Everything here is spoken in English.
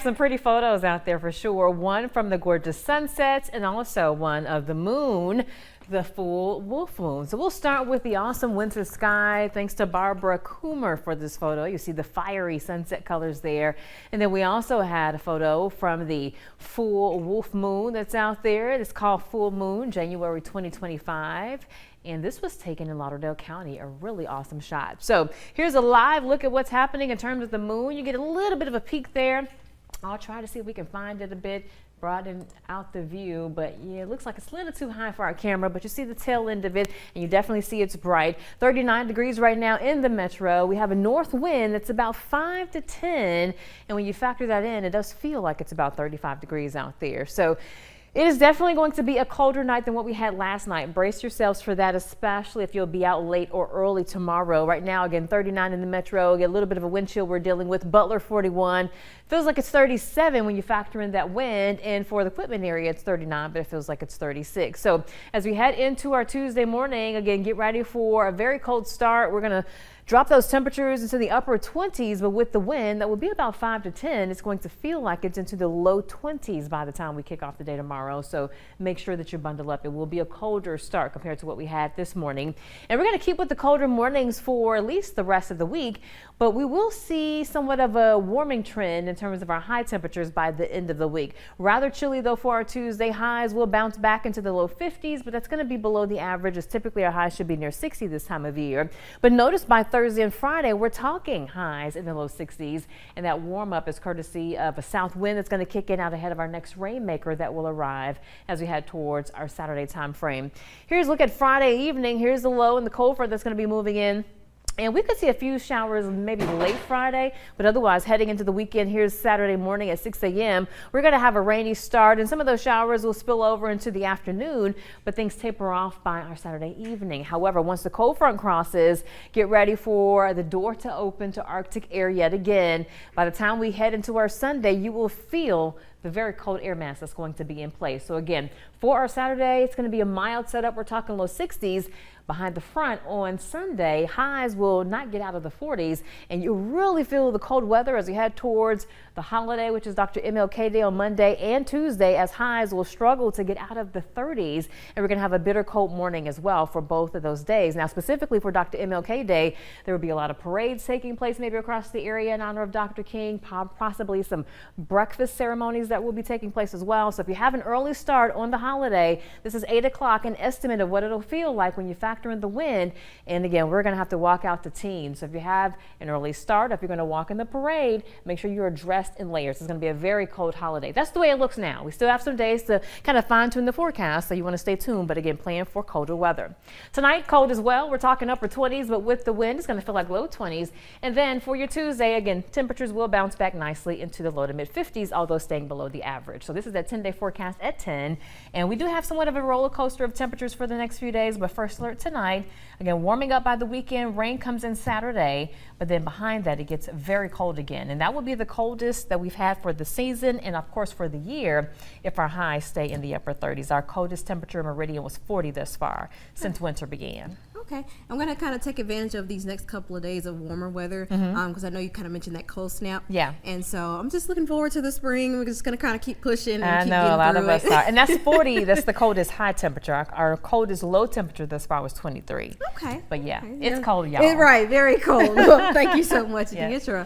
Some pretty photos out there for sure. One from the gorgeous sunsets and also one of the moon, the full wolf moon. So we'll start with the awesome winter sky. Thanks to Barbara Coomer for this photo. You see the fiery sunset colors there. And then we also had a photo from the full wolf moon that's out there. It's called Full Moon, January 2025. And this was taken in Lauderdale County, a really awesome shot. So here's a live look at what's happening in terms of the moon. You get a little bit of a peek there. I'll try to see if we can find it a bit, broaden out the view, but yeah, it looks like it's a little too high for our camera, but you see the tail end of it and you definitely see it's bright. 39 degrees right now in the metro. We have a north wind that's about 5 to 10, and when you factor that in, it does feel like it's about 35 degrees out there. So it is definitely going to be a colder night than what we had last night. Brace yourselves for that, especially if you'll be out late or early tomorrow. Right now, again, 39 in the metro. Get a little bit of a wind chill we're dealing with. Butler, 41. Feels like it's 37 when you factor in that wind. And for the equipment area, it's 39, but it feels like it's 36. So as we head into our Tuesday morning, again, get ready for a very cold start. We're going to drop those temperatures into the upper 20s, but with the wind, that will be about 5 to 10. It's going to feel like it's into the low 20s by the time we kick off the day tomorrow. So make sure that you bundle up. It will be a colder start compared to what we had this morning. And we're going to keep with the colder mornings for at least the rest of the week, but we will see somewhat of a warming trend in terms of our high temperatures by the end of the week. Rather chilly though for our Tuesday. Highs will bounce back into the low 50s, but that's going to be below the average, as typically our highs should be near 60 this time of year. But notice by Thursday and Friday, we're talking highs in the low 60s, and that warm up is courtesy of a south wind that's going to kick in out ahead of our next rainmaker that will arrive as we head towards our Saturday time frame. Here's a look at Friday evening. Here's the low and the cold front that's going to be moving in. And we could see a few showers maybe late Friday, but otherwise heading into the weekend, here's Saturday morning at 6 a.m. We're going to have a rainy start, and some of those showers will spill over into the afternoon, but things taper off by our Saturday evening. However, once the cold front crosses, get ready for the door to open to Arctic air yet again. By the time we head into our Sunday, you will feel the very cold air mass that's going to be in place. So again, for our Saturday, it's going to be a mild setup. We're talking low 60s. Behind the front on Sunday, highs will not get out of the 40s, and you really feel the cold weather as we head towards the holiday, which is Dr. MLK Day on Monday and Tuesday, as highs will struggle to get out of the 30s, and we're going to have a bitter cold morning as well for both of those days. Now, specifically for Dr. MLK Day, there will be a lot of parades taking place maybe across the area in honor of Dr. King, possibly some breakfast ceremonies that will be taking place as well. So if you have an early start on the holiday, this is 8 o'clock, an estimate of what it'll feel like when you factor in the wind. And again, we're going to have to walk out the teens. So if you have an early start, if you're going to walk in the parade, make sure you are dressed in layers. It's going to be a very cold holiday. That's the way it looks now. We still have some days to kind of fine tune the forecast, so you want to stay tuned, but again, plan for colder weather. Tonight, cold as well. We're talking upper 20s, but with the wind, it's going to feel like low 20s. And then for your Tuesday, again, temperatures will bounce back nicely into the low to mid 50s, although staying below the average. So this is that 10-day forecast at 10. And we do have somewhat of a roller coaster of temperatures for the next few days, but first alert tonight. Again, warming up by the weekend. Rain comes in Saturday, but then behind that, it gets very cold again. And that will be the coldest that we've had for the season and, of course, for the year if our highs stay in the upper 30s. Our coldest temperature in Meridian was 40 thus far since winter began. Okay, I'm going to kind of take advantage of these next couple of days of warmer weather because I know you kind of mentioned that cold snap. Yeah. And so I'm just looking forward to the spring. We're just going to kind of keep pushing and I keep know getting a lot through of us are. And that's 40. That's the coldest high temperature. Our coldest low temperature thus far was 23. Okay. But yeah, okay. it's cold, y'all. Right, very cold. Thank you so much, Yes. Deidre.